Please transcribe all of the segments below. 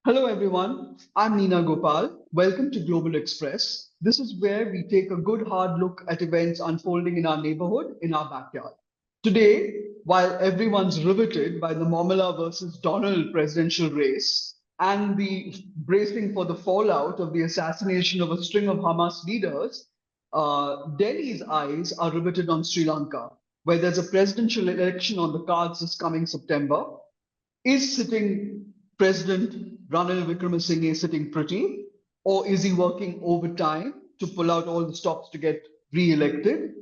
Hello, everyone. I'm Neena Gopal. Welcome to Global Express. This is where we take a good hard look at events unfolding in our neighborhood, in our backyard. Today, while everyone's riveted by the Momala versus Donald presidential race and the bracing for the fallout of the assassination of a string of Hamas leaders, Delhi's eyes are riveted on Sri Lanka, where there's a presidential election on the cards this coming September. Is sitting President Ranil Wickremesinghe sitting pretty, or is he working overtime to pull out all the stops to get re-elected?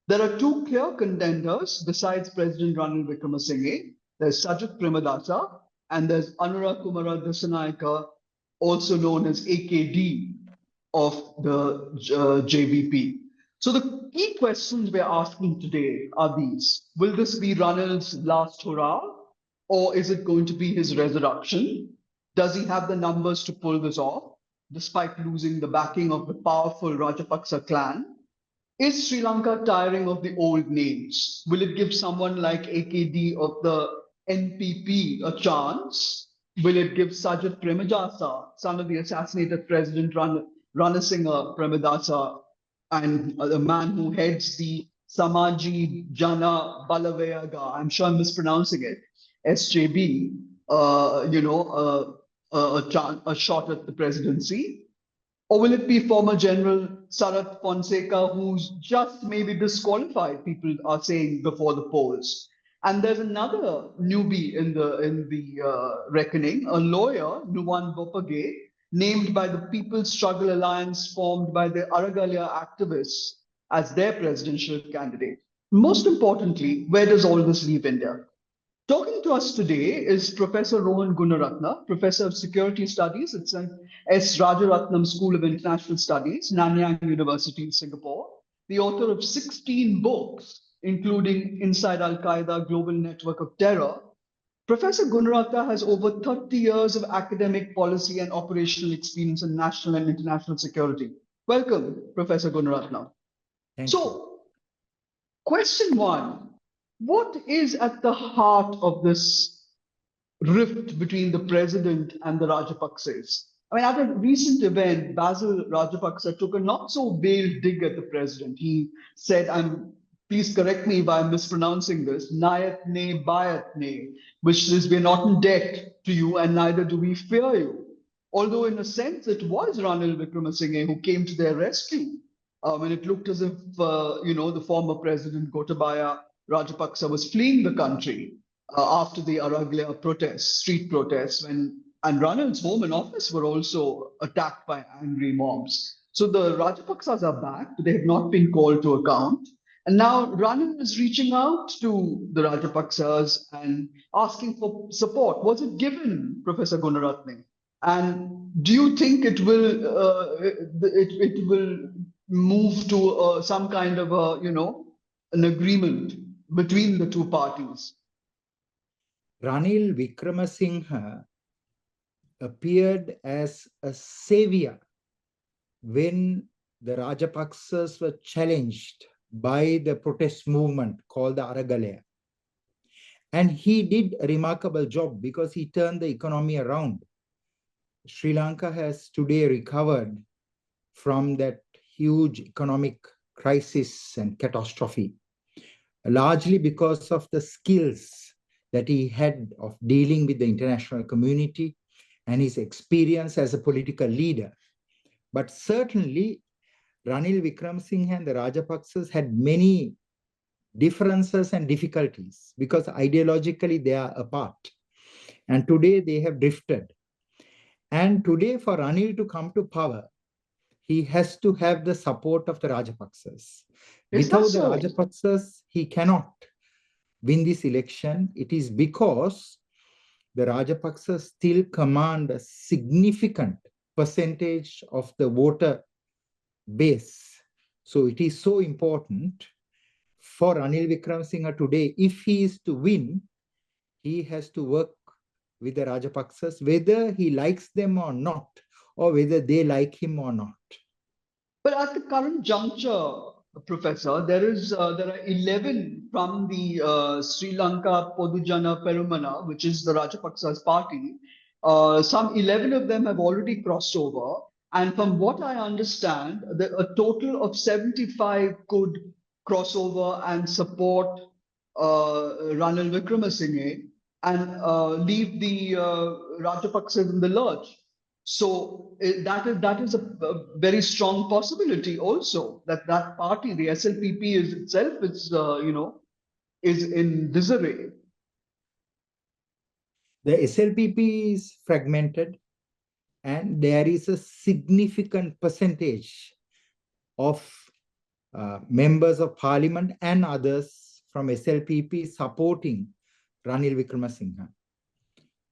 There are two clear contenders besides President Ranil Wickremesinghe. There's Sajith Premadasa and there's Anura Kumara Dissanayaka, also known as AKD of the JVP. So the key questions we're asking today are these. Will this be Ranil's last hurrah, or is it going to be his resurrection? Does he have the numbers to pull this off, despite losing the backing of the powerful Rajapaksa clan? Is Sri Lanka tiring of the old names? Will it give someone like AKD of the NPP a chance? Will it give Sajith Premadasa, son of the assassinated President Ranasinghe Premadasa, and the man who heads the Samaji Jana Balawegaya, I'm sure I'm mispronouncing it, SJB, a shot at the presidency? Or will it be former General Sarath Fonseca, who's just maybe disqualified, people are saying, before the polls? And there's another newbie in the reckoning, a lawyer, Nuwan Bopage, named by the People's Struggle Alliance, formed by the Aragalia activists as their presidential candidate. Most importantly, where does all this leave India? Talking to us today is Professor Rohan Gunaratna, Professor of Security Studies at S. Rajaratnam School of International Studies, Nanyang University in Singapore, the author of 16 books, including Inside Al-Qaeda, Global Network of Terror. Professor Gunaratna has over 30 years of academic policy and operational experience in national and international security. Welcome, Professor Gunaratna. Thank you. Question one. What is at the heart of this rift between the president and the Rajapaksas? I mean, at a recent event, Basil Rajapaksa took a not so veiled dig at the president. He said, please correct me if I'm mispronouncing this, Nayat ne bayat ne, which is, we're not in debt to you and neither do we fear you. Although in a sense, it was Ranil Wickremesinghe who came to their rescue when it looked as if, the former president Gotabaya Rajapaksa was fleeing the country after the Araglia protests, street protests, and Ranil's home and office were also attacked by angry mobs. So the Rajapaksas are back, but they have not been called to account. And now Ranil is reaching out to the Rajapaksas and asking for support. Was it given, Professor Gunaratne? And do you think it will move to some kind of an agreement between the two parties? Ranil Wickremesinghe appeared as a savior when the Rajapaksas were challenged by the protest movement called the Aragalaya. And he did a remarkable job because he turned the economy around. Sri Lanka has today recovered from that huge economic crisis and catastrophe, largely because of the skills that he had of dealing with the international community and his experience as a political leader. But certainly, Ranil Wickremesinghe and the Rajapaksas had many differences and difficulties because ideologically they are apart. And today they have drifted. And today for Ranil to come to power, he has to have the support of the Rajapaksas. Without the Rajapaksas, he cannot win this election. It is because the Rajapaksas still command a significant percentage of the voter base. So it is so important for Ranil Wickremesinghe today, if he is to win, he has to work with the Rajapaksas, whether he likes them or not, or whether they like him or not. But at the current juncture, Professor, there are 11 from the Sri Lanka Podujana Perumana, which is the Rajapaksa's party, Some 11 of them have already crossed over. And from what I understand, a total of 75 could cross over and support Ranil Wickremesinghe and leave the Rajapaksas in the lurch. So that is a very strong possibility also that that party, the SLPP, is itself is in disarray. The SLPP is fragmented, and there is a significant percentage of members of parliament and others from SLPP supporting Ranil Wickremesinghe.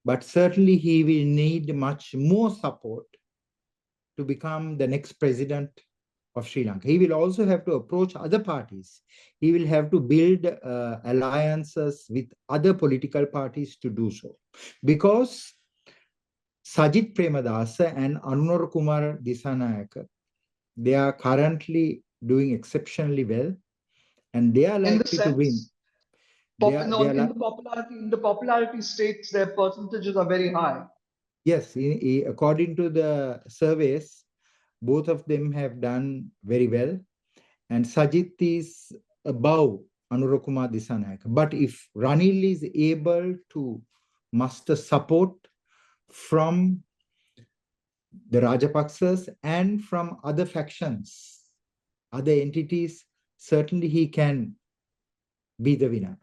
But certainly he will need much more support to become the next president of Sri Lanka. He will also have to approach other parties. He will have to build alliances with other political parties to do so. Because Sajith Premadasa and Anura Kumara Dissanayaka, they are currently doing exceptionally well, and they are In the likely to win. sense, in the popularity states, their percentages are very high. Yes, according to the surveys, both of them have done very well, and Sajith is above Anura Kumara Dissanayaka. But if Ranil is able to muster support from the Rajapaksas and from other factions, other entities, certainly he can be the winner.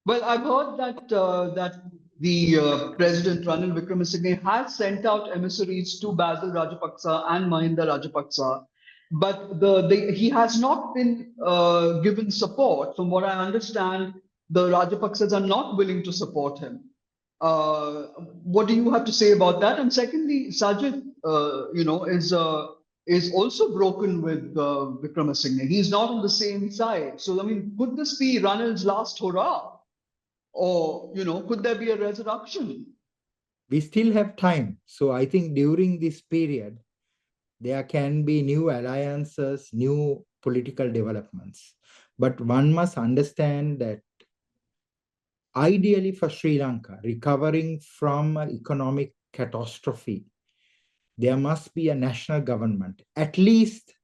Well, I've heard that the President Ranil Wickremesinghe has sent out emissaries to Basil Rajapaksa and Mahinda Rajapaksa, but he has not been given support. From what I understand, the Rajapaksas are not willing to support him. What do you have to say about that? And secondly, Sajid, is also broken with Wickremesinghe. He's not on the same side. So, I mean, could this be Ranil's last hurrah? Or, could there be a resurrection? We still have time. So I think during this period, there can be new alliances, new political developments. But one must understand that ideally for Sri Lanka, recovering from an economic catastrophe, there must be a national government. At least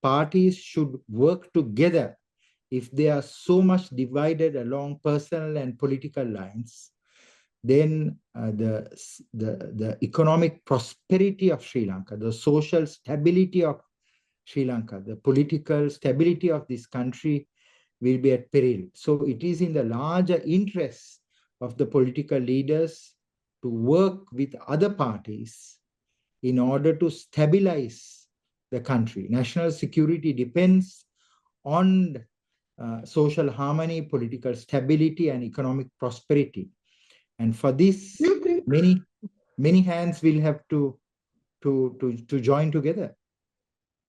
parties should work together. If they are so much divided along personal and political lines, then the economic prosperity of Sri Lanka, the social stability of Sri Lanka, the political stability of this country will be at peril. So it is in the larger interests of the political leaders to work with other parties in order to stabilize the country. National security depends on social harmony, political stability, and economic prosperity. And for this, many hands will have to join together.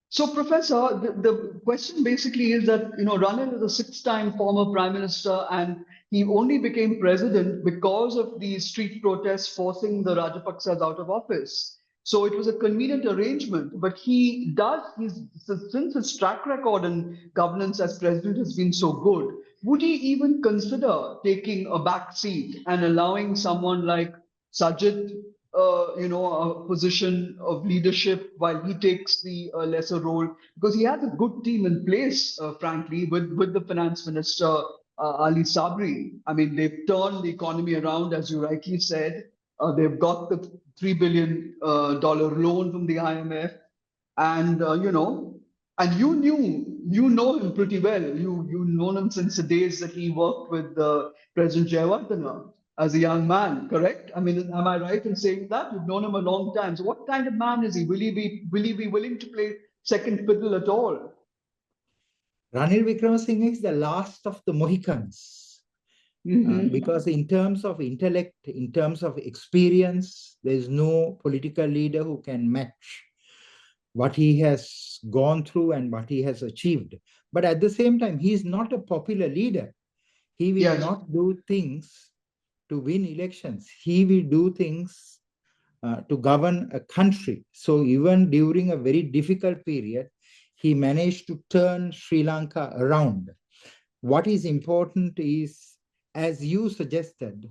So, Professor, the question basically is that, Ranil is a six-time former prime minister, and he only became president because of the street protests forcing the Rajapaksas out of office. So it was a convenient arrangement, but since his track record in governance as president has been so good, would he even consider taking a back seat and allowing someone like Sajid, a position of leadership while he takes the lesser role? Because he has a good team in place, frankly, with the finance minister, Ali Sabri. I mean, they've turned the economy around, as you rightly said. They've got the $3 billion loan from the IMF, and and you know him pretty well. You've known him since the days that he worked with President Jayawardena as a young man, correct? I mean, am I right in saying that? You've known him a long time. So what kind of man is he? Will he be willing to play second fiddle at all? Ranil Wickremesinghe is the last of the Mohicans. Because in terms of intellect, in terms of experience, there is no political leader who can match what he has gone through and what he has achieved. But at the same time, he is not a popular leader. He will not do things to win elections. He will do things to govern a country. So even during a very difficult period, he managed to turn Sri Lanka around. What is important is, as you suggested,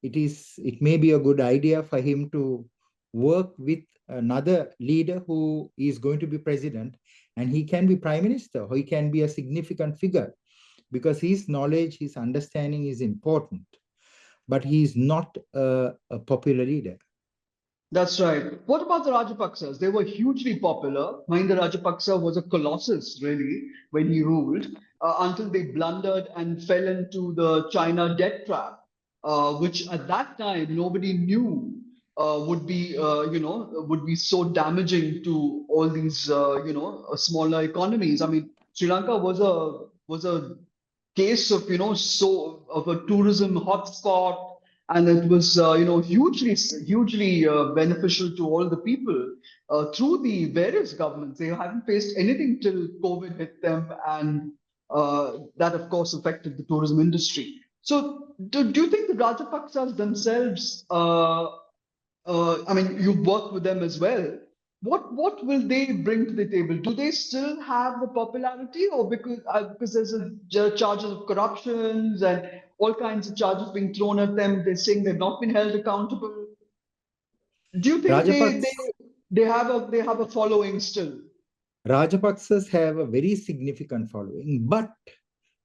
it may be a good idea for him to work with another leader who is going to be president, and he can be prime minister, or he can be a significant figure, because his knowledge, his understanding is important, but he is not a popular leader. That's right. What about the Rajapaksas? They were hugely popular. Mahinda Rajapaksa was a colossus, really, when he ruled, until they blundered and fell into the China debt trap, which at that time nobody knew would be so damaging to all these, smaller economies. I mean, Sri Lanka was a case of so of a tourism hotspot, and it was hugely beneficial to all the people through the various governments. They haven't faced anything till COVID hit them, and that of course affected the tourism industry. So do you think the Rajapaksas themselves, I mean, you've worked with them as well. What will they bring to the table? Do they still have the popularity, or because there's charges of corruptions and all kinds of charges being thrown at them, they're saying they've not been held accountable? Do you think Rajapaks they have a following still? Rajapaksas have a very significant following, but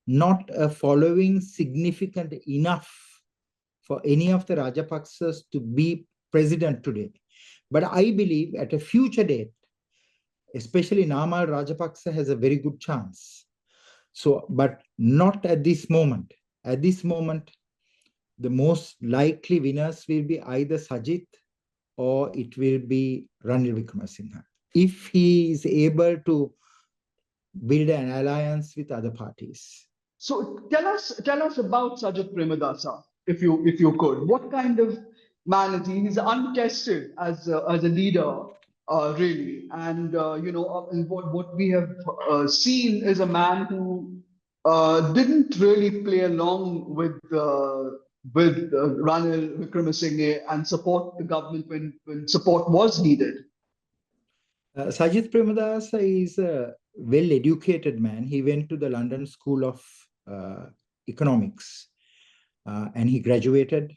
not a following significant enough for any of the Rajapaksas to be president today. But I believe at a future date, especially Namal Rajapaksa has a very good chance. So, but not at this moment. At this moment, the most likely winners will be either Sajith or it will be Ranil Wickremesinghe, if he is able to build an alliance with other parties. So tell us about Sajith Premadasa, if you could. What kind of man is he? He's untested as a leader, really, and and what we have seen is a man who didn't really play along with Ranil Wickremesinghe and support the government when support was needed. Sajith Premadasa is a well-educated man. He went to the London School of Economics and he graduated.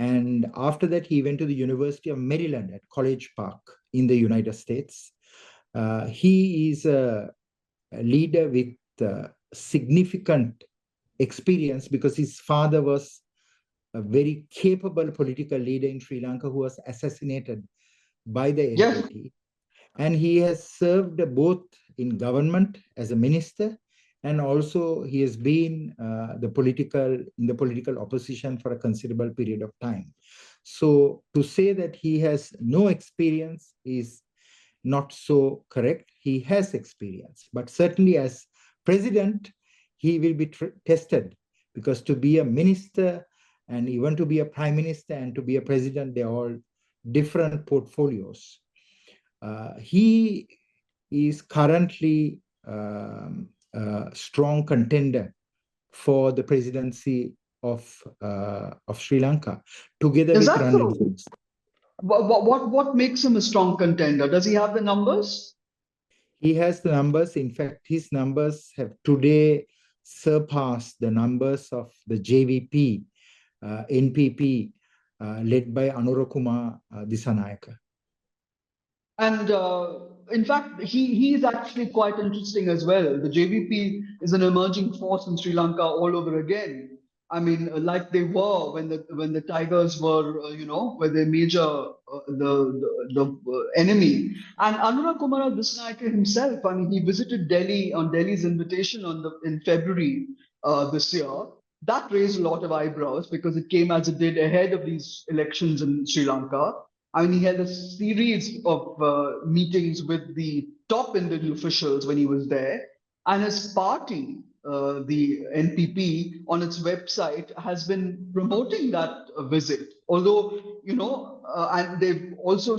And after that, he went to the University of Maryland at College Park in the United States. He is a leader with significant experience because his father was a very capable political leader in Sri Lanka who was assassinated by the Yes. LTTE. And he has served both in government as a minister, and also he has been in the political opposition for a considerable period of time. So to say that he has no experience is not so correct. He has experience, but certainly as president, he will be tested, because to be a minister and even to be a prime minister and to be a president, they're all different portfolios. He is currently a strong contender for the presidency of Sri Lanka, together Is with that Ranil so? Wickremesinghe. What makes him a strong contender? Does he have the numbers? He has the numbers. In fact, his numbers have today surpassed the numbers of the JVP, NPP, led by Anura Kumara Dissanayaka. And in fact, he is actually quite interesting as well. The JVP is an emerging force in Sri Lanka all over again. I mean, like they were when the Tigers were, were the major the enemy. And Anura Kumara Dissanayaka himself, I mean, he visited Delhi on Delhi's invitation in February this year. That raised a lot of eyebrows because it came as it did ahead of these elections in Sri Lanka. I mean, he had a series of meetings with the top Indian officials when he was there, and his party, the NPP, on its website has been promoting that visit. Although, and they've also,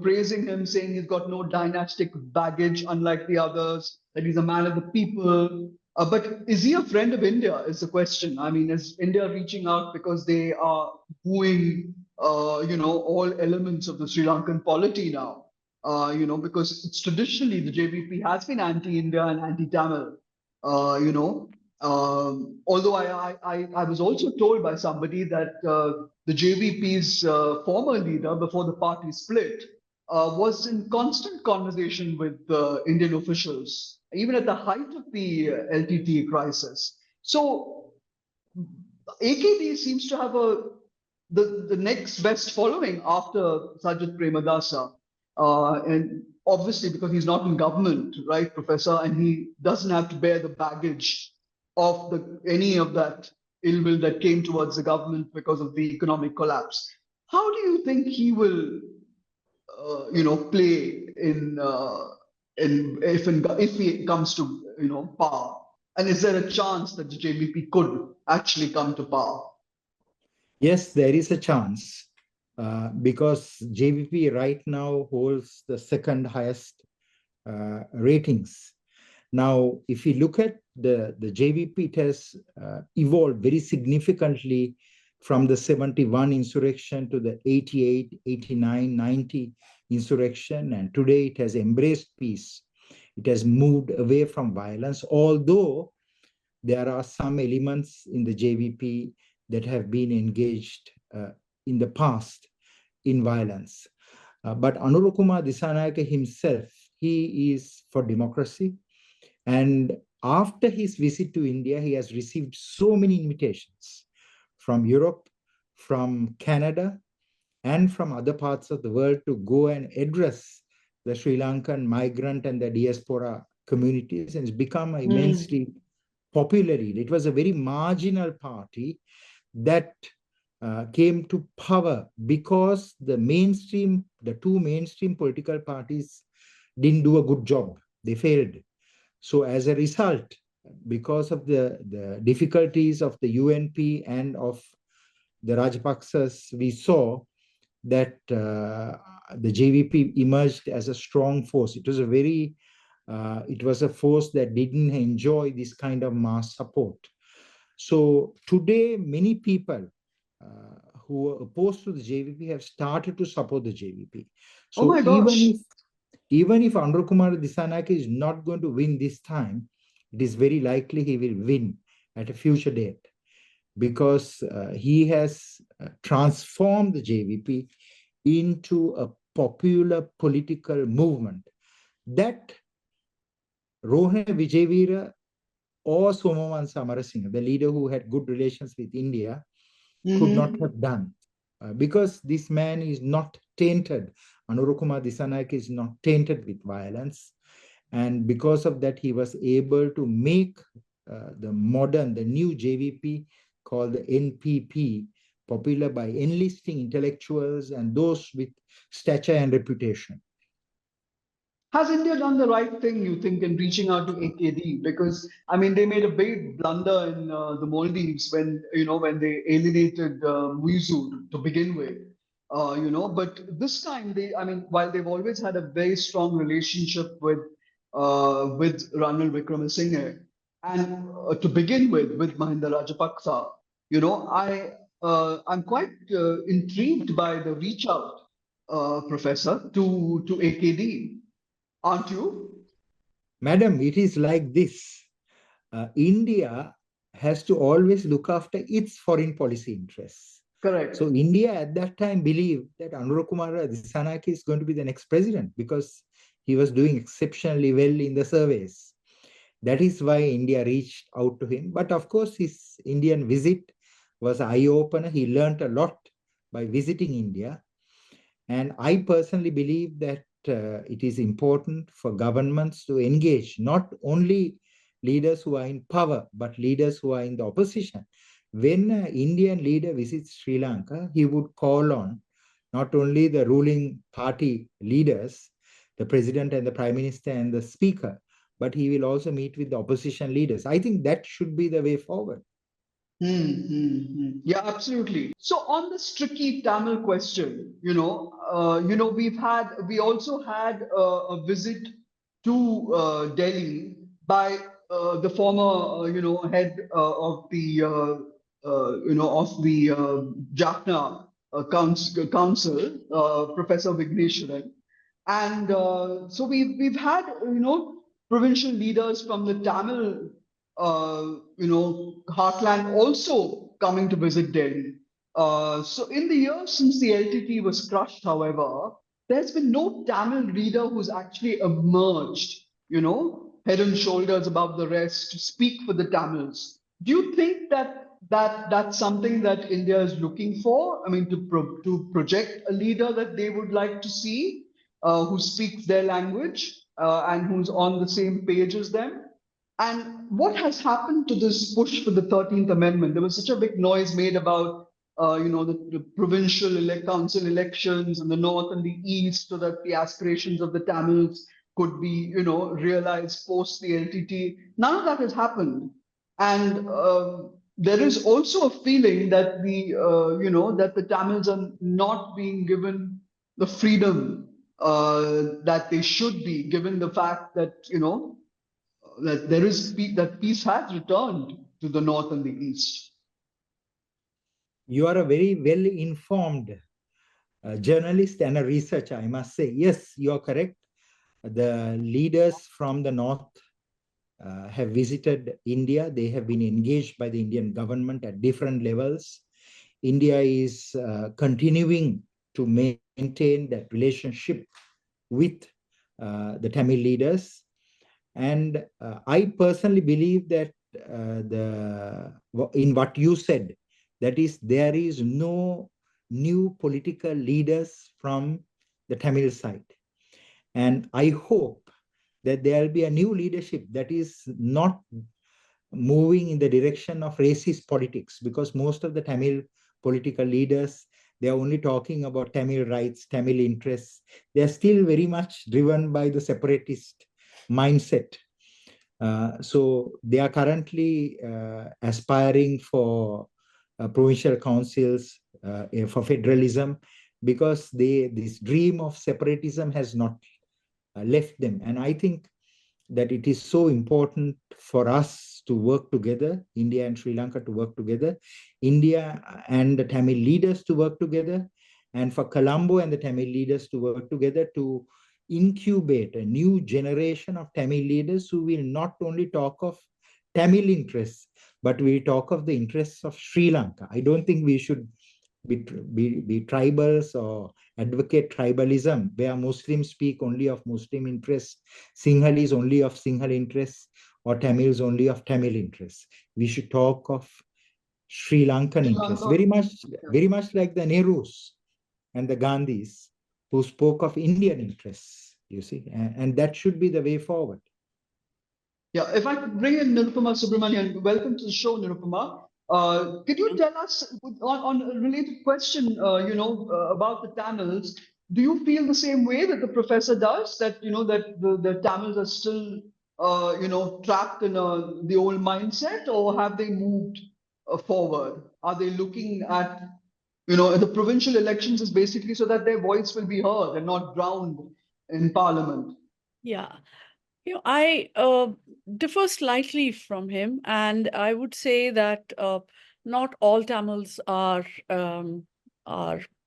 praising him, saying he's got no dynastic baggage, unlike the others, that he's a man of the people. But is he a friend of India? Is the question. I mean, is India reaching out because they are wooing all elements of the Sri Lankan polity now? Because it's traditionally the JVP has been anti-India and anti-Tamil. Although I was also told by somebody that the JVP's former leader, before the party split, was in constant conversation with Indian officials, even at the height of the LTTE crisis. So AKD seems to have the next best following after Sajith Premadasa. And obviously, because he's not in government, right, Professor, and he doesn't have to bear the baggage of any of that ill will that came towards the government because of the economic collapse. How do you think he will, play if he comes to power? And is there a chance that the JVP could actually come to power? Yes, there is a chance because JVP right now holds the second highest ratings. Now, if you look at the JVP, it has evolved very significantly from the 71 insurrection to the 88, 89, 90 insurrection. And today it has embraced peace. It has moved away from violence, although there are some elements in the JVP that have been engaged in the past in violence. But Anura Kumara Dissanayaka himself, he is for democracy. And after his visit to India, he has received so many invitations from Europe, from Canada, and from other parts of the world to go and address the Sri Lankan migrant and the diaspora communities, and it's become an immensely popular leader. It was a very marginal party that came to power because the two mainstream political parties didn't do a good job. They failed. So as a result, because of the difficulties of the UNP and of the Rajapaksas, we saw that the JVP emerged as a strong force. It was a force that didn't enjoy this kind of mass support. So today, many people who are opposed to the JVP have started to support the JVP. Oh So my gosh. even if Anura Kumara Dissanayaka is not going to win this time, it is very likely he will win at a future date because he has transformed the JVP into a popular political movement that Rohana Vijayveera or Somavan Samarasinghe, the leader who had good relations with India, could not have done. Because this man is not tainted. Anura Kumara Dissanayaka is not tainted with violence. And because of that, he was able to make the new JVP called the NPP popular by enlisting intellectuals and those with stature and reputation. Has India done the right thing, you think, in reaching out to AKD? Because I mean, they made a big blunder in the Maldives when they alienated Muizu to begin with. But this time while they've always had a very strong relationship with Ranil Wickremesinghe, and to begin with Mahinda Rajapaksa, I'm quite intrigued by the reach out, Professor, to AKD. Aren't you? Madam, it is like this. India has to always look after its foreign policy interests. Correct. So India at that time believed that Anura Kumara Dissanayaka is going to be the next president because he was doing exceptionally well in the surveys. That is why India reached out to him. But of course, his Indian visit was an eye-opener. He learned a lot by visiting India. And I personally believe that it is important for governments to engage not only leaders who are in power, but leaders who are in the opposition. When an Indian leader visits Sri Lanka, he would call on not only the ruling party leaders, the president and the prime minister and the speaker, but he will also meet with the opposition leaders. I think that should be the way forward. Yeah, absolutely. So on this tricky Tamil question, we also had a visit to Delhi by the former, head of the Jaffna Council, Professor Vigneshwaran, and so we've had provincial leaders from the Tamil heartland also coming to visit Delhi. So in the years since the LTT was crushed, however, there's been no Tamil leader who's actually emerged, head and shoulders above the rest to speak for the Tamils. Do you think that's something that India is looking for? I mean, to project a leader that they would like to see, who speaks their language and who's on the same page as them? And what has happened to this push for the 13th Amendment? There was such a big noise made about, the provincial council elections in the north and the east, so that the aspirations of the Tamils could be, realized post the LTT. None of that has happened, and there is also a feeling that that the Tamils are not being given the freedom that they should be, given the fact that that that peace has returned to the north and the east. You are a very well informed journalist and a researcher, I must say. Yes, you are correct. The leaders from the north have visited India. They have been engaged by the Indian government at different levels. India is continuing to maintain that relationship with the Tamil leaders. And I personally believe that in what you said, that is, there is no new political leaders from the Tamil side. And I hope that there will be a new leadership that is not moving in the direction of racist politics, because most of the Tamil political leaders, they are only talking about Tamil rights, Tamil interests. They are still very much driven by the separatist mindset. So they are currently aspiring for provincial councils, for federalism, because this dream of separatism has not left them. And I think that it is so important for us to work together, India and Sri Lanka to work together, India and the Tamil leaders to work together, and for Colombo and the Tamil leaders to work together to incubate a new generation of Tamil leaders who will not only talk of Tamil interests, but we talk of the interests of Sri Lanka. I don't think we should be tribals or advocate tribalism, where Muslims speak only of Muslim interests, Sinhalese only of Sinhal interests, or Tamils only of Tamil interests. We should talk of Sri Lankan Sri interests, Lanka. very much like the Nehrus and the Gandhis, who spoke of Indian interests, you see, and that should be the way forward. Yeah, if I could bring in Nirupama Subramanian, welcome to the show, Nirupama. Could you tell us on a related question, about the Tamils? Do you feel the same way that the professor does? That that the Tamils are still, trapped in the old mindset, or have they moved forward? Are they looking at, the provincial elections is basically so that their voice will be heard and not drowned in parliament? Yeah. I differ slightly from him, and I would say that not all Tamils are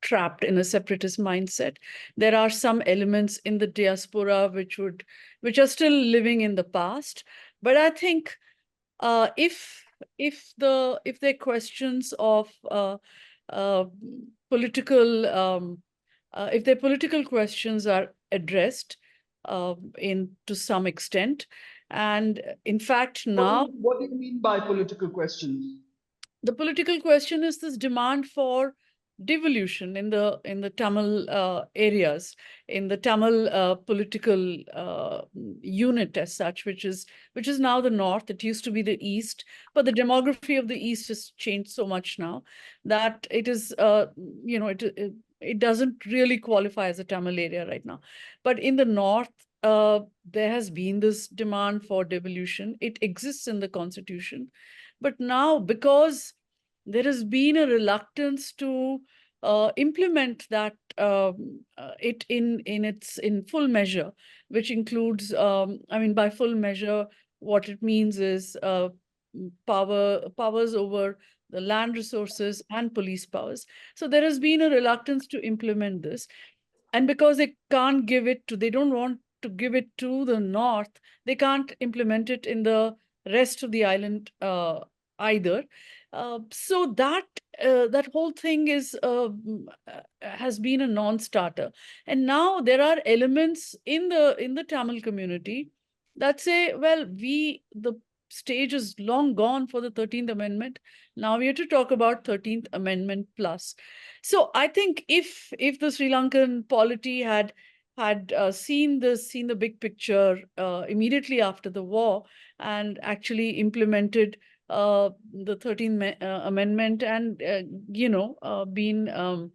trapped in a separatist mindset. There are some elements in the diaspora which are still living in the past. But I think if their questions of political if their political questions are addressed in to some extent, and in fact now What do you mean by political questions? the political question is this demand for devolution in the Tamil areas, in the Tamil political unit as such, which is now the north. It used to be the east, but the demography of the east has changed so much now that it is it doesn't really qualify as a Tamil area right now. But in the north, there has been this demand for devolution. It exists in the constitution. But now, because there has been a reluctance to implement that it in full measure, which includes, by full measure, what it means is powers over the land resources and police powers. So there has been a reluctance to implement this, and because they can't give it to, they don't want to give it to the north, they can't implement it in the rest of the island either. So that whole thing has been a non-starter, and now there are elements in the Tamil community that say, well, the stage is long gone for the 13th Amendment. Now we have to talk about 13th Amendment plus. So I think if the Sri Lankan polity had seen the big picture immediately after the war and actually implemented the 13th Amendment and been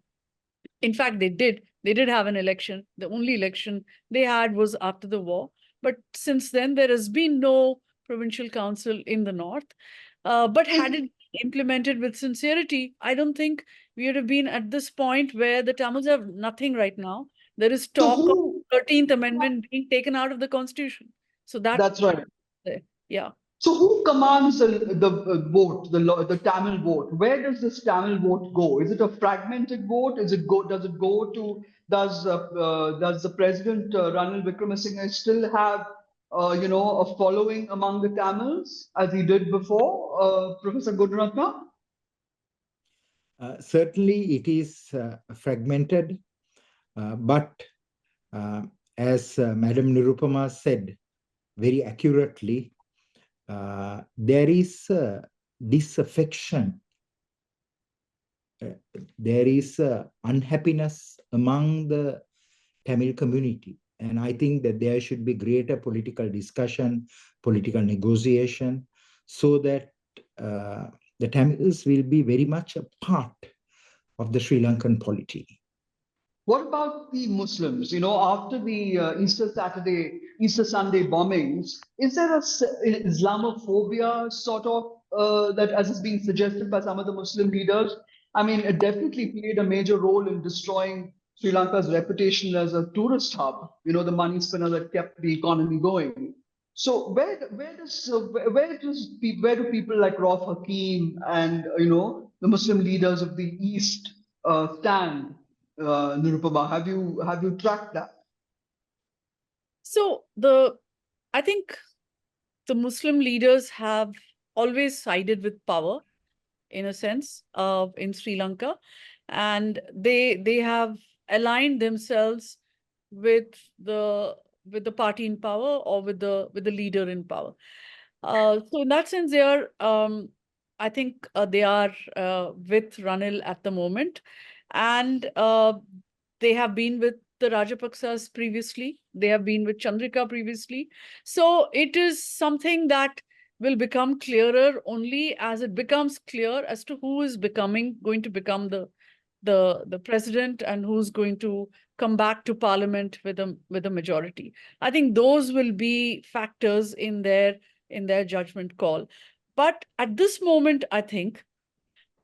in fact they did have an election. The only election they had was after the war, but since then there has been no provincial council in the north. But had it implemented with sincerity, I don't think we would have been at this point where the Tamils have nothing right now. There is So talk of who? 13th Amendment being taken out of the Constitution. So That's right. yeah. So who commands the vote, the Tamil vote? Where does this Tamil vote go? Is it a fragmented vote? Does it go to does the president Ranil Wickremesinghe still have a following among the Tamils as he did before, Professor Gunaratna? Certainly, it is fragmented, but as Madam Nirupama said very accurately, there is disaffection, there is unhappiness among the Tamil community. And I think that there should be greater political discussion, political negotiation, so that the Tamils will be very much a part of the Sri Lankan polity. What about the Muslims? After the Easter Sunday bombings, is there an Islamophobia sort of that, as is being suggested by some of the Muslim leaders? I mean, it definitely played a major role in destroying Sri Lanka's reputation as a tourist hub. The money spinner that kept the economy going. So where do people like Rauf Hakim and the Muslim leaders of the East stand? Nirupama, have you tracked that? So I think the Muslim leaders have always sided with power, in a sense, in Sri Lanka, and they have aligned themselves with the party in power or with the leader in power. So in that sense, they are. I think they are with Ranil at the moment, and they have been with the Rajapaksas previously. They have been with Chandrika previously. So it is something that will become clearer only as it becomes clear as to who is going to become the president and who's going to come back to parliament with a majority. I think those will be factors in their judgment call. But at this moment, I think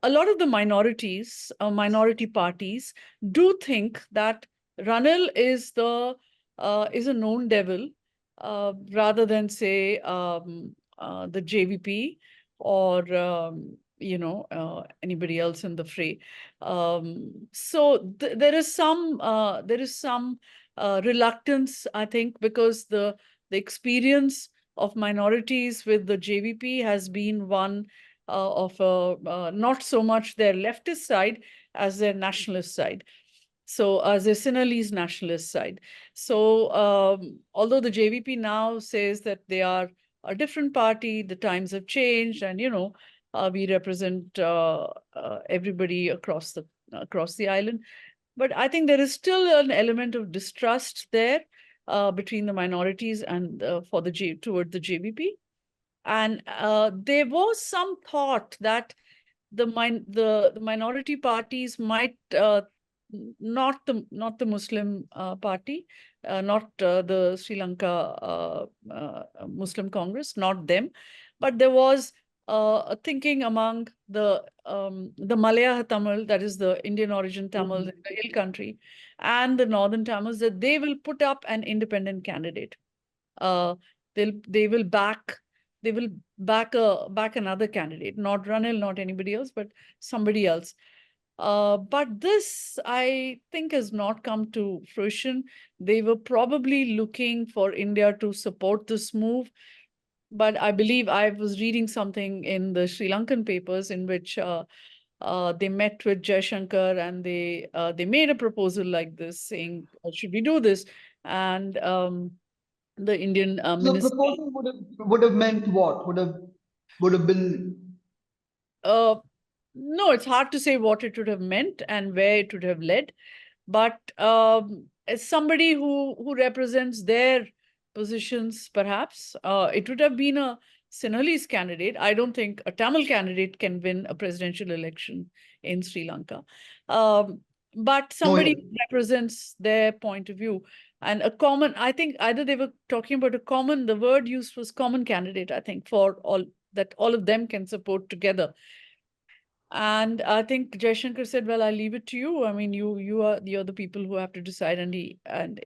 a lot of the minority parties do think that Ranil is a known devil, rather than say the JVP or anybody else in the fray. So there is some reluctance, I think, because the experience of minorities with the JVP has been one of not so much their leftist side as their nationalist side. So as a Sinhalese nationalist side. So although the JVP now says that they are a different party, the times have changed, and we represent everybody across the island. But I think there is still an element of distrust there between the minorities and toward the JVP. And there was some thought that the minority parties might not the Muslim party, not the Sri Lanka Muslim Congress, not them, but there was a thinking among the Malaya Tamil, that is the Indian origin Tamils in the hill country, and the northern Tamils, that they will put up an independent candidate. They will back another candidate, not Ranil, not anybody else, but somebody else. But this, I think, has not come to fruition. They were probably looking for India to support this move. but I believe I was reading something in the Sri Lankan papers in which they met with Jaishankar and they made a proposal like this, saying, "Should we do this?" And the Indian So the minister. proposal would have meant what? Would have been. Uh, no, it's hard to say what it would have meant and where it would have led. But as somebody who represents their positions, perhaps it would have been a Sinhalese candidate. I don't think a Tamil candidate can win a presidential election in Sri Lanka. But Oh, somebody yeah. who represents their point of view and a common, I think either they were talking about a common, the word used was common candidate, I think, for all that all of them can support together. And I think Jaishankar said, "Well, I leave it to you. I mean, you're the people who have to decide." And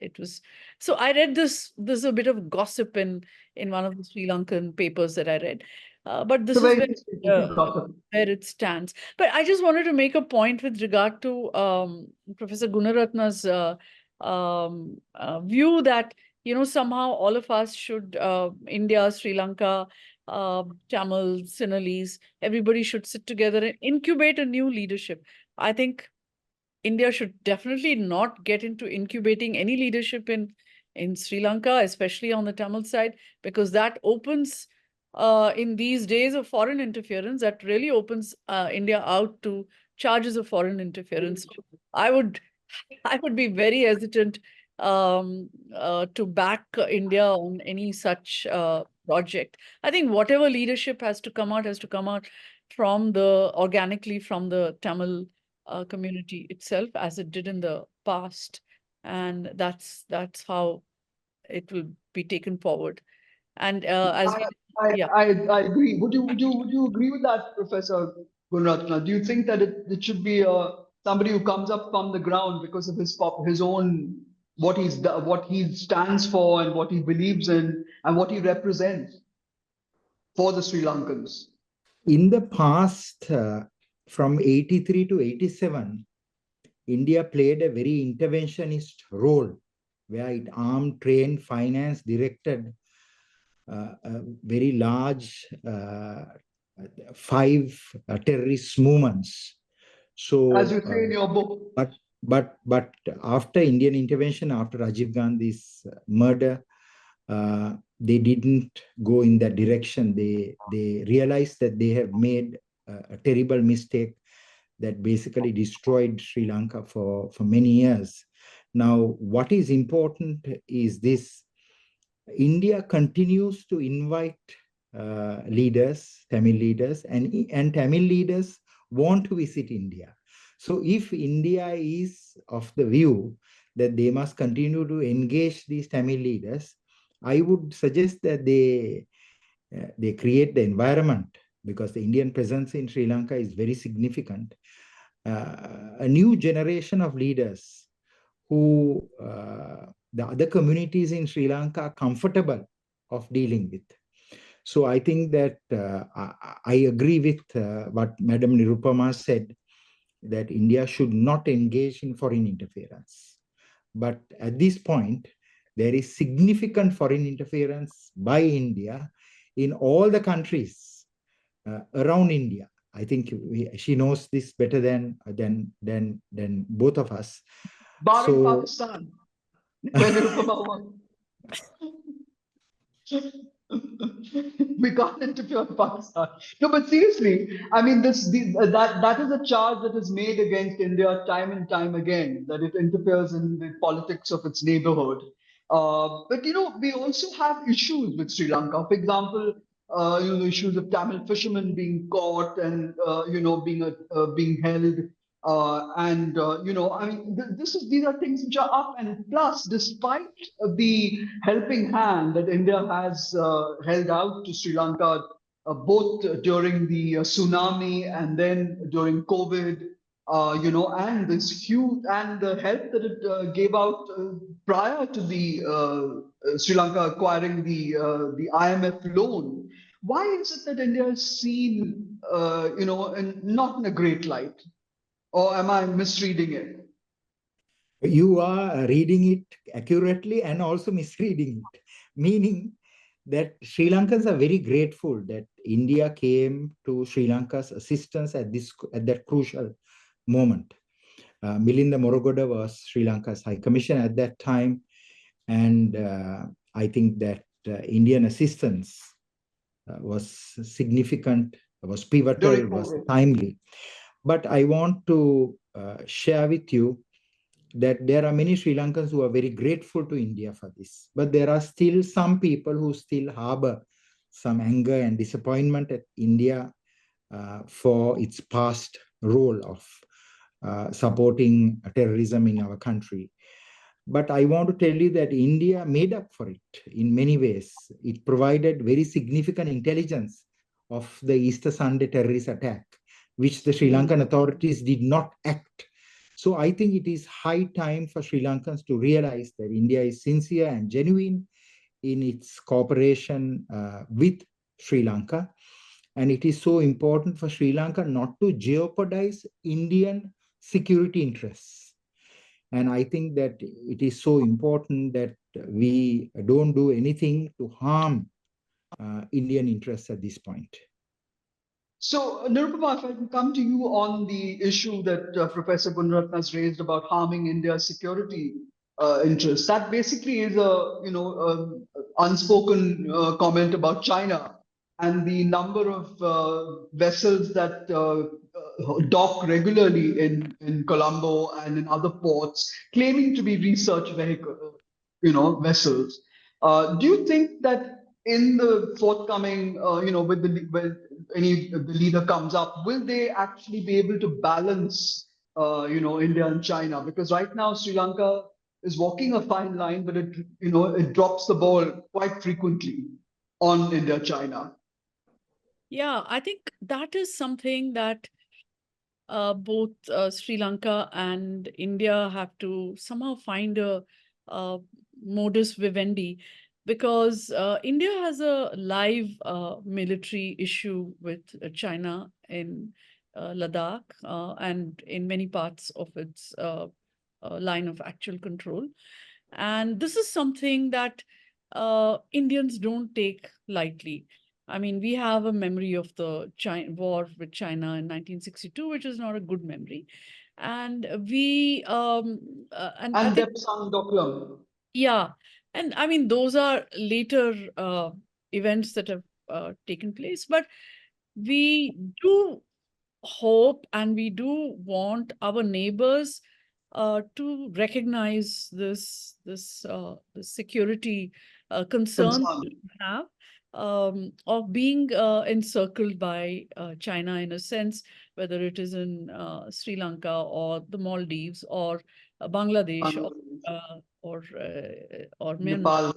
it was so I read this. There's a bit of gossip in one of the Sri Lankan papers that I read, but It's a this is very interesting piece of gossip. where it stands. But I just wanted to make a point with regard to Professor Gunaratna's view that somehow all of us should India, Sri Lanka, Tamil, Sinhalese, everybody should sit together and incubate a new leadership. I think India should definitely not get into incubating any leadership in Sri Lanka, especially on the Tamil side, because that opens, in these days of foreign interference, that really opens India out to charges of foreign interference. I would I would be very hesitant to back India on any such project. I think whatever leadership has to come out from organically from the Tamil community itself, as it did in the past, and that's how it will be taken forward. And as I, we, I, yeah. I agree. Would you agree with that, Professor Gunaratna? Do you think that it should be somebody who comes up from the ground because of his own what he stands for and what he believes in and what he represents for the Sri Lankans? In the past, from 83 to 87, India played a very interventionist role where it armed, trained, financed, directed a very large 5 terrorist movements. As So, you say in your book. but after Indian intervention, after Rajiv Gandhi's murder, they didn't go in that direction. They realized that they have made a terrible mistake that basically destroyed Sri Lanka for many years. Now, what is important is this: India continues to invite leaders, Tamil leaders, and Tamil leaders want to visit India. So if India is of the view that they must continue to engage these Tamil leaders, I would suggest that they create the environment, because the Indian presence in Sri Lanka is very significant. A new generation of leaders who the other communities in Sri Lanka are comfortable of dealing with. So I think that I agree with what Madam Nirupama said, that India should not engage in foreign interference. But at this point, there is significant foreign interference by India in all the countries around India. I think she knows this better than both of us. Barring So Pakistan, where Nirupama we can't interfere with Pakistan. No, but seriously, I mean, that is a charge that is made against India time and time again, that it interferes in the politics of its neighborhood. But we also have issues with Sri Lanka. For example, issues of Tamil fishermen being caught and being held. I mean, these are things which are up. And plus, despite the helping hand that India has held out to Sri Lanka, both during the tsunami and then during COVID, and this huge and the help that it gave out prior to the Sri Lanka acquiring the IMF loan. Why is it that India is seen, not in a great light? Or am I misreading it? you are reading it accurately and also misreading it, meaning that Sri Lankans are very grateful that India came to Sri Lanka's assistance at that crucial moment. Milinda Morogoda was Sri Lanka's High Commissioner at that time, and I think that Indian assistance was significant, was pivotal, During was COVID. timely. But I want to share with you that there are many Sri Lankans who are very grateful to India for this. But there are still some people who still harbor some anger and disappointment at India for its past role of supporting terrorism in our country. But I want to tell you that India made up for it in many ways. It provided very significant intelligence of the Easter Sunday terrorist attack, which the Sri Lankan authorities did not act. So I think it is high time for Sri Lankans to realize that India is sincere and genuine in its cooperation with Sri Lanka. And it is so important for Sri Lanka not to jeopardize Indian security interests. And I think that it is so important that we don't do anything to harm Indian interests at this point. So, Nirupama, if I can come to you on the issue that Professor Gunaratna has raised about harming India's security interests, that basically is a unspoken comment about China and the number of vessels that dock regularly in Colombo and in other ports, claiming to be research vehicle, vessels. Do you think that in the forthcoming, when the leader comes up, will they actually be able to balance, India and China? Because right now Sri Lanka is walking a fine line, but it drops the ball quite frequently on India China. Yeah, I think that is something that both Sri Lanka and India have to somehow find a modus vivendi, because India has a live military issue with China in Ladakh and in many parts of its line of actual control. And this is something that Indians don't take lightly. I mean, we have a memory of the war with China in 1962, which is not a good memory. And and I And think, Depsang Doklam. yeah, and I mean, those are later events that have taken place. But we do hope and we do want our neighbors to recognize this security concern Concern. that we have of being encircled by China in a sense, whether it is in Sri Lanka or the Maldives or Bangladesh or Myanmar. Nepal.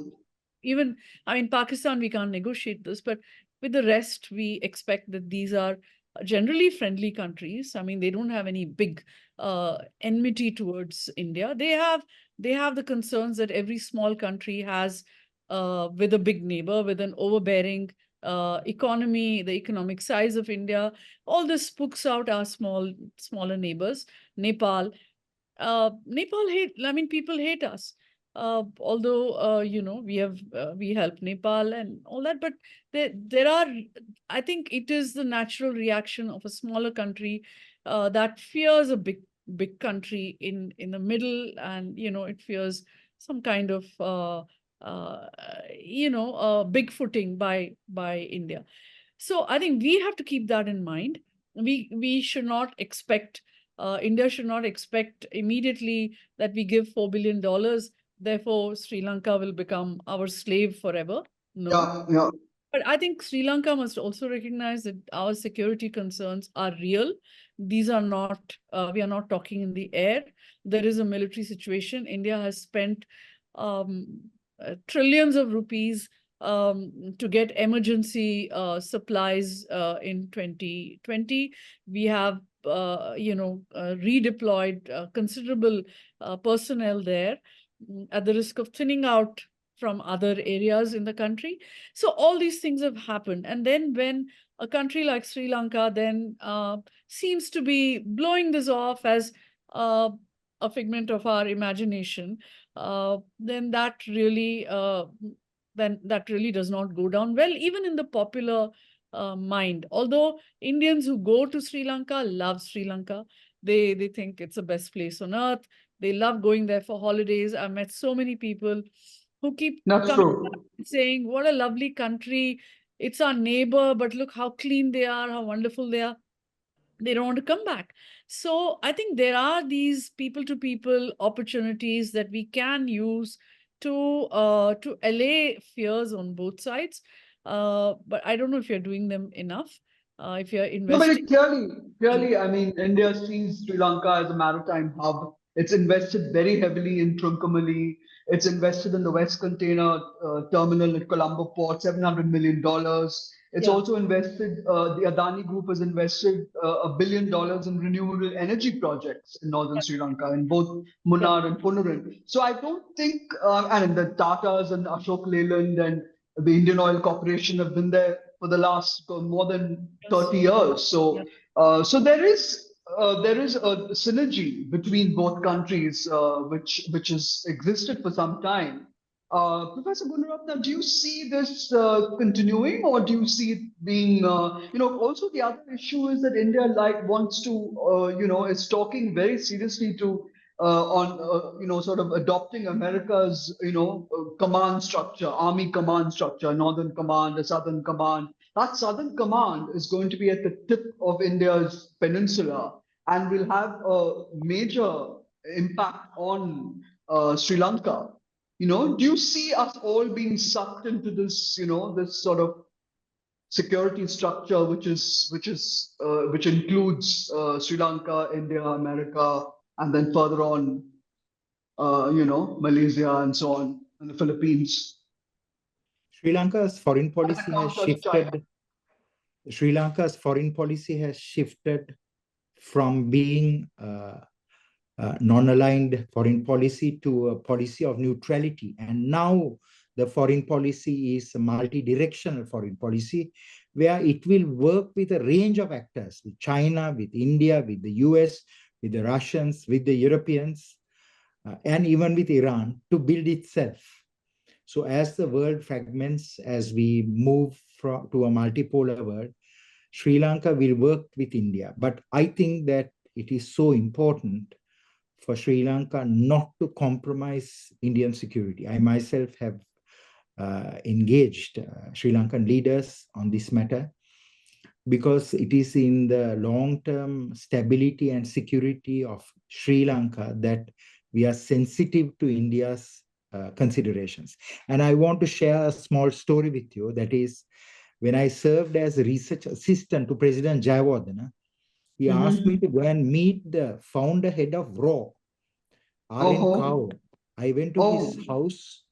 Even, I mean, Pakistan, we can't negotiate this, but with the rest, we expect that these are generally friendly countries. I mean, they don't have any big enmity towards India. They have the concerns that every small country has with a big neighbor, with an overbearing economy, the economic size of India. All this spooks out our smaller neighbors. Nepal. Nepal hate, I mean, people hate us. Although, we help Nepal and all that, but there are, I think it is the natural reaction of a smaller country that fears a big country in the middle, and, it fears some kind of, big footing by India. So I think we have to keep that in mind. We should not expect, India should not expect immediately that we give $4 billion. Therefore, Sri Lanka will become our slave forever. No. Yeah, yeah. But I think Sri Lanka must also recognize that our security concerns are real. These are not, we are not talking in the air. There is a military situation. India has spent trillions of rupees to get emergency supplies in 2020. We have, redeployed considerable personnel there at the risk of thinning out from other areas in the country. So all these things have happened. And then when a country like Sri Lanka then seems to be blowing this off as a figment of our imagination, then that really then that really does not go down well, even in the popular mind. Although Indians who go to Sri Lanka love Sri Lanka. They think it's the best place on earth. They love going there for holidays. I've met so many people who keep That's coming true. back and saying, what a lovely country. It's our neighbor, but look how clean they are, how wonderful they are. They don't want to come back. So I think there are these people-to-people opportunities that we can use to allay fears on both sides. But I don't know if you're doing them enough. If you're No, but investing. clearly, I mean, India sees Sri Lanka as a maritime hub. It's invested very heavily in Trincomalee. It's invested in the West Container Terminal at Colombo Port, $700 million. It's Yeah. also invested, the Adani Group has invested $1 billion in renewable energy projects in northern Sri Lanka, in both Yeah. Munnar and Punaran. So I don't think, and the Tatas and Ashok Leyland and the Indian Oil Corporation have been there for the last more than 30 years. So, so there is a synergy between both countries, which has existed for some time. Professor Gunaratna, do you see this continuing, or do you see it being, also the other issue is that India wants to, is talking very seriously to on sort of adopting America's command structure, army command structure, northern command, a southern command. That southern command is going to be at the tip of India's peninsula and will have a major impact on Sri Lanka. Do you see us all being sucked into this, this sort of security structure, which includes Sri Lanka, India, America, and then further on, Malaysia and so on, and the Philippines, Sri Lanka's foreign as a policy has counter to China? shifted. Sri Lanka's foreign policy has shifted from being non-aligned foreign policy to a policy of neutrality. And now the foreign policy is a multi-directional foreign policy, where it will work with a range of actors, with China, with India, with the US, with the Russians, with the Europeans, and even with Iran, to build itself. So as the world fragments, as we move to a multipolar world, Sri Lanka will work with India. But I think that it is so important for Sri Lanka not to compromise Indian security. I myself have engaged Sri Lankan leaders on this matter, because it is in the long-term stability and security of Sri Lanka that we are sensitive to India's considerations. And I want to share a small story with you. That is, when I served as a research assistant to President Jayawardena, he asked me to go and meet the founder head of RAW, R.N. Kao. I went to his house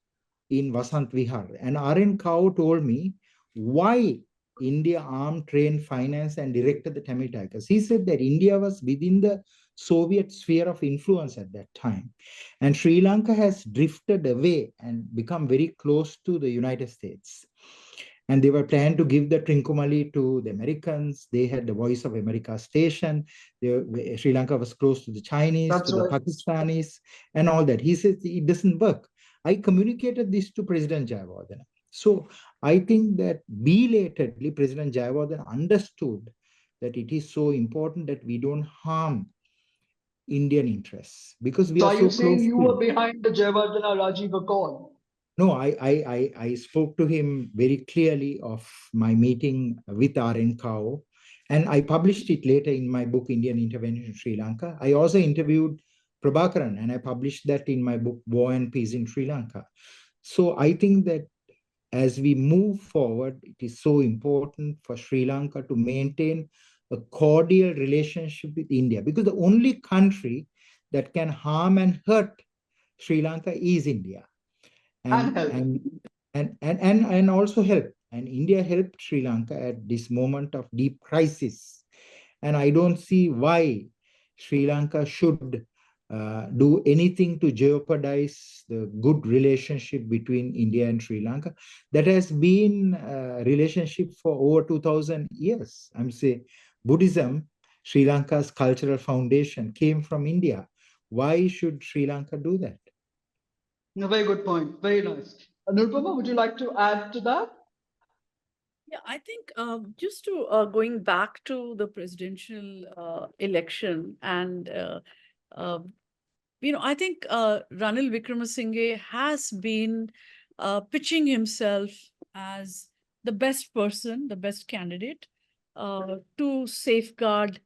in Vasant Vihar, and R.N. Kao told me why India armed, trained, financed, and directed the Tamil Tigers. He said that India was within the Soviet sphere of influence at that time, and Sri Lanka has drifted away and become very close to the United States. And they were planning to give the Trincomalee to the Americans. They had the Voice of America station. Sri Lanka was close to the Chinese, to the Pakistanis, and all that. He says it doesn't work. I communicated this to President Jayawardena. So I think that belatedly, President Jayawardena understood that it is so important that we don't harm Indian interests, because we are so close. So are you saying you were behind the Jayawardena Rajiv Accord? No, I spoke to him very clearly of my meeting with R.N. Kao, and I published it later in my book, Indian Intervention in Sri Lanka. I also interviewed Prabhakaran, and I published that in my book, War and Peace in Sri Lanka. So I think that as we move forward, it is so important for Sri Lanka to maintain a cordial relationship with India, because the only country that can harm and hurt Sri Lanka is India. And also help. And India helped Sri Lanka at this moment of deep crisis. And I don't see why Sri Lanka should do anything to jeopardize the good relationship between India and Sri Lanka. That has been a relationship for over 2000 years. I'm saying Buddhism, Sri Lanka's cultural foundation, came from India. Why should Sri Lanka do that? A very good point. Very nice. Nirupama, would you like to add to that? Yeah, I think just to going back to the presidential election and I think Ranil Wickremesinghe has been pitching himself as the best person, the best candidate to safeguard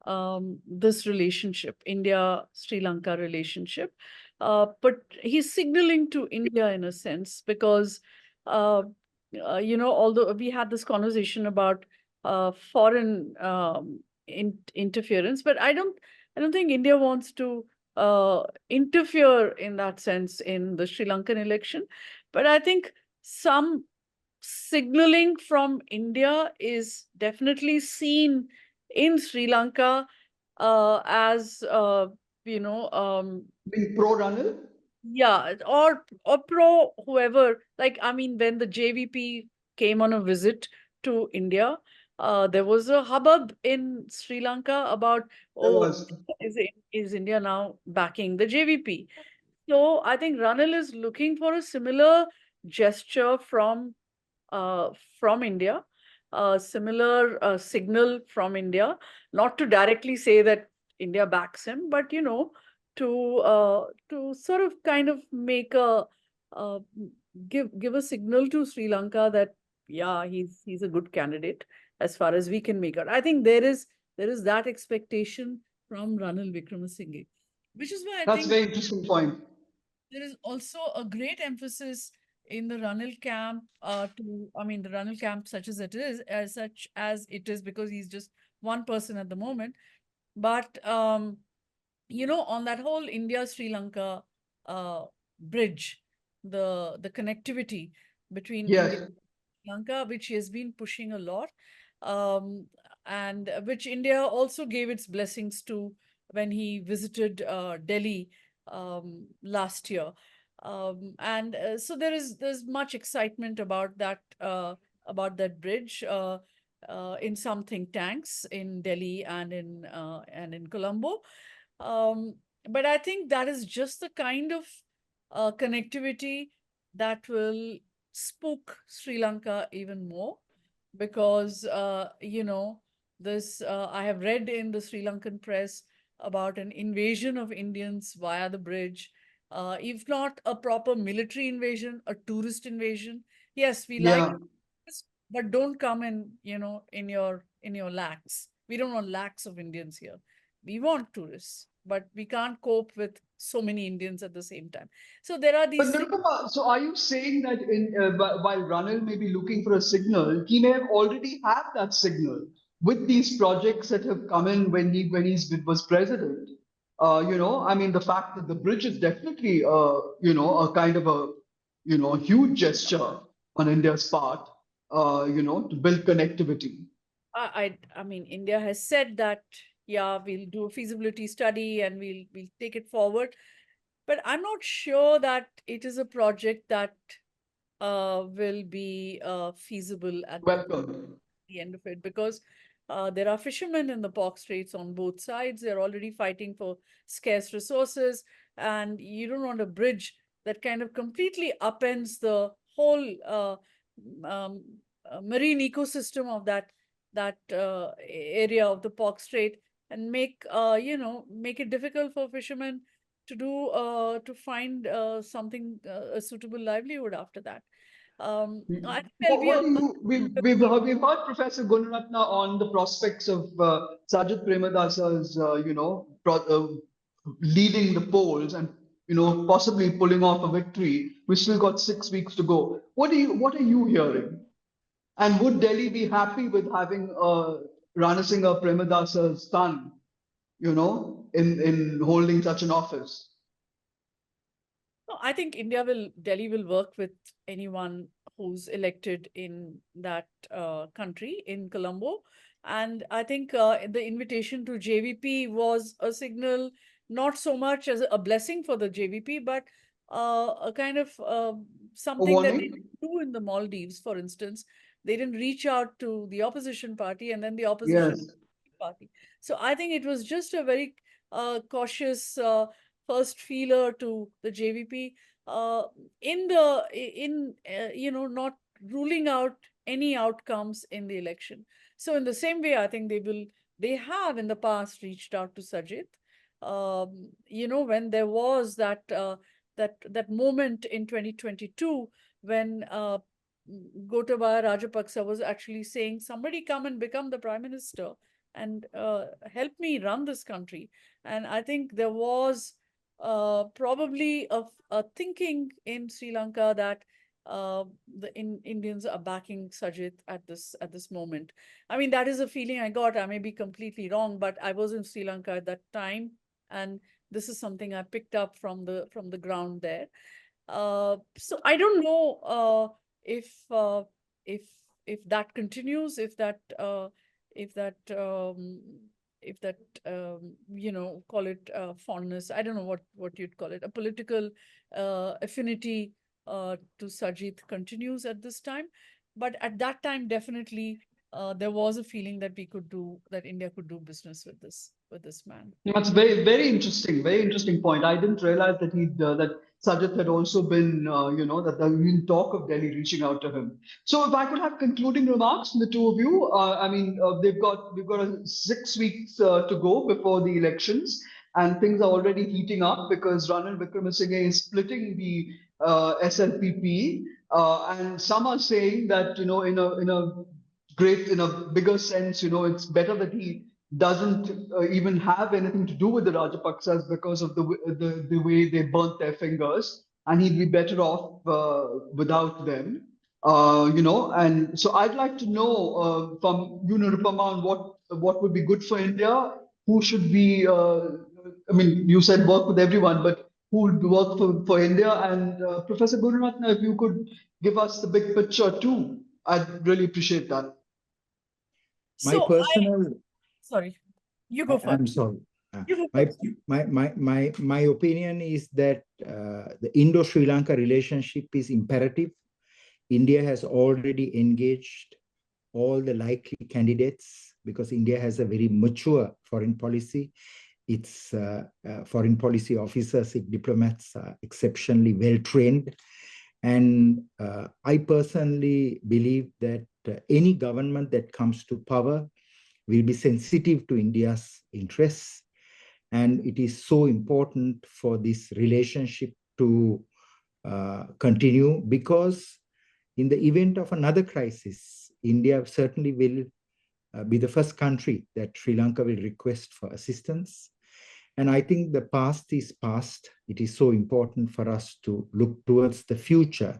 this relationship, India-Sri Lanka relationship. But he's signaling to India in a sense because, although we had this conversation about foreign interference, but I don't think India wants to interfere in that sense in the Sri Lankan election. But I think some signaling from India is definitely seen in Sri Lanka as you know Being pro Ranil? yeah, or pro whoever. Like, I mean, when the JVP came on a visit to India, there was a hubbub in Sri Lanka about, There oh, was. is India now backing the JVP? So I think Ranil is looking for a similar gesture uh, from India, a similar signal from India, not to directly say that India backs him, but to sort of kind of make a uh, give a signal to Sri Lanka that yeah, he's a good candidate as far as we can make out. I think there is that expectation from Ranil Wickremesinghe, which is why I That's a think very interesting point. there is also a great emphasis in the Ranil camp the Ranil camp such as it is because he's just one person at the moment. But on that whole India Sri Lanka uh, bridge, the connectivity between India Yes. Lanka, which he has been pushing a lot, um, and which India also gave its blessings to when he visited Delhi last year. And so there's much excitement about that bridge in some think tanks in Delhi and in Colombo. Um, but I think that is just the kind of connectivity that will spook Sri Lanka even more because this I have read in the Sri Lankan press about an invasion of Indians via the bridge, if not a proper military invasion, a tourist invasion. Yes, we like Yeah. tourists, but don't come in your lakhs. We don't want lakhs of Indians here. We want tourists, but we can't cope with so many Indians at the same time. So there are But these things. Nirupama, so are you saying that while Ranil may be looking for a signal, he may have already had that signal with these projects that have come in when he was president? I mean, the fact that the bridge is definitely, a kind of a, huge gesture on India's part, to build connectivity. I mean, India has said that, yeah, we'll do a feasibility study and we'll take it forward. But I'm not sure that it is a project that will be feasible at Welcome. the end of it because there are fishermen in the Pork Straits on both sides. They're already fighting for scarce resources, and you don't want a bridge that kind of completely upends the whole um, marine ecosystem of that area of the Pork Strait and make it difficult for fishermen to find something a suitable livelihood after that. I think there'll be What a do you we've heard Professor Gunaratna on the prospects of Sajith Premadasa's leading the polls and possibly pulling off a victory. We still got 6 weeks to go. What are you hearing? And would Delhi be happy with having Ranasinghe Premadasa's son, in holding such an office? No, I think Delhi will work with anyone who's elected in that country in Colombo. And I think the invitation to JVP was a signal, not so much as a blessing for the JVP, but a kind of A something that they warning? didn't do in the Maldives, for instance. They didn't reach out to the opposition party and then the opposition Yes. party. So I think it was just a very cautious first feeler to the JVP not ruling out any outcomes in the election. So in the same way, I think they have in the past reached out to Sajith. When there was that moment in 2022 when Gotabaya Rajapaksa was actually saying, somebody come and become the prime minister and help me run this country. And I think there was probably a thinking in Sri Lanka that Indians are backing Sajith at this moment. I mean, that is a feeling I got. I may be completely wrong, but I was in Sri Lanka at that time, and this is something I picked up from the ground there. So I don't know if if if that continues, if that call it fondness. I don't know what you'd call it. A political affinity to Sajith continues at this time, but at that time definitely there was a feeling that India could do business with this man. That's very interesting point. I didn't realize that that Sajith had also been, that there had been talk of Delhi reaching out to him. So if I could have concluding remarks from the two of you, I mean, we've got 6 weeks to go before the elections, and things are already heating up because Ranil Wickremesinghe is splitting the SLPP, and some are saying that in a bigger sense, it's better that he doesn't even have anything to do with the Rajapaksas because of the way they burnt their fingers, and he'd be better off without them. And so I'd like to know from you, Nirupama, on what would be good for India. Who should be? I mean, you said work with everyone, but who would work for India? And Professor Gururatna, if you could give us the big picture too, I'd really appreciate that. My personal sorry, you go first. I'm sorry. You go first. My opinion is that the Indo-Sri Lanka relationship is imperative. India has already engaged all the likely candidates because India has a very mature foreign policy. Its foreign policy officers, its diplomats are exceptionally well trained. And I personally believe that any government that comes to power will be sensitive to India's interests. And it is so important for this relationship to continue because in the event of another crisis, India certainly will be the first country that Sri Lanka will request for assistance. And I think the past is past. It is so important for us to look towards the future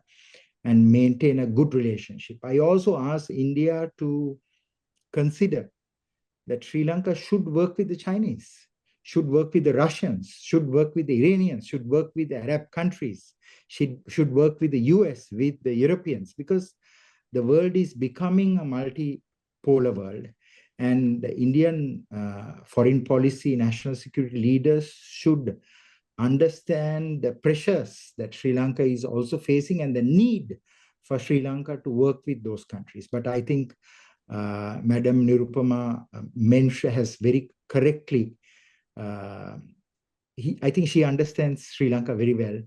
and maintain a good relationship. I also ask India to consider that Sri Lanka should work with the Chinese, should work with the Russians, should work with the Iranians, should work with the Arab countries, should work with the US, with the Europeans, because the world is becoming a multipolar world. And the Indian foreign policy, national security leaders should understand the pressures that Sri Lanka is also facing and the need for Sri Lanka to work with those countries. But I think Madam Nirupama has very correctly, I think she understands Sri Lanka very well.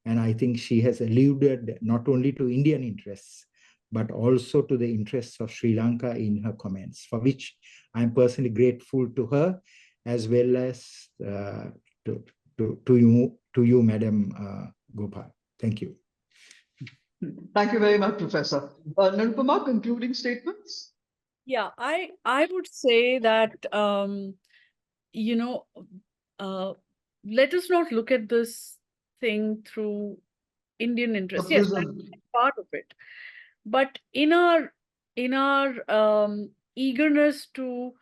And I think she has alluded not only to Indian interests, but also to the interests of Sri Lanka in her comments, for which I'm personally grateful to her, as well as to you, Madam Gopal. Thank you. Thank you very much, Professor. Nirupama, concluding statements? Yeah, I would say that, let us not look at this thing through Indian interests. Yes, that's part of it. But in our eagerness to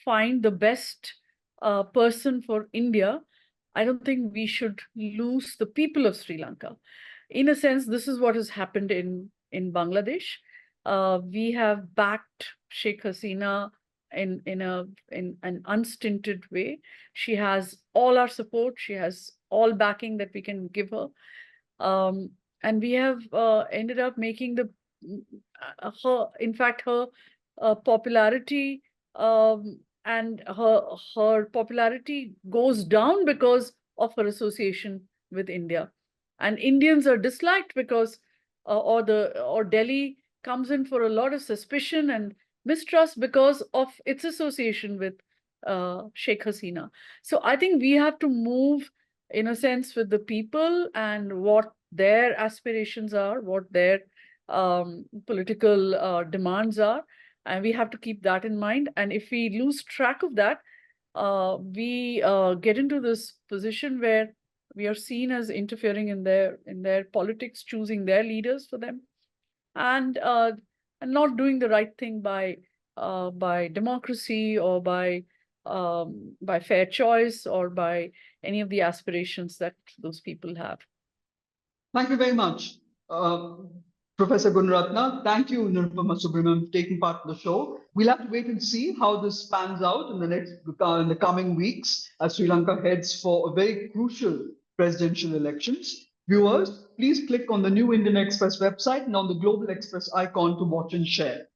find the best person for India, I don't think we should lose the people of Sri Lanka. In a sense, this is what has happened in Bangladesh. We have backed Sheikh Hasina in an unstinted way. She has all our support. She has all backing that we can give her. And we have ended up making her popularity and her popularity goes down because of her association with India. and Indians are disliked because, or Delhi comes in for a lot of suspicion and mistrust because of its association with Sheikh Hasina. So I think we have to move, in a sense, with the people and what their aspirations are, what their political demands are, and we have to keep that in mind. And if we lose track of that, we get into this position where we are seen as interfering in their politics, choosing their leaders for them, and not doing the right thing by democracy or by fair choice or by any of the aspirations that those people have. Thank you very much, Professor Gunaratna. Thank you, Nirupama Subramanian, for taking part in the show. We'll have to wait and see how this pans out in the coming weeks as Sri Lanka heads for a very crucial presidential elections. Viewers, please click on the new Indian Express website and on the Global Express icon to watch and share.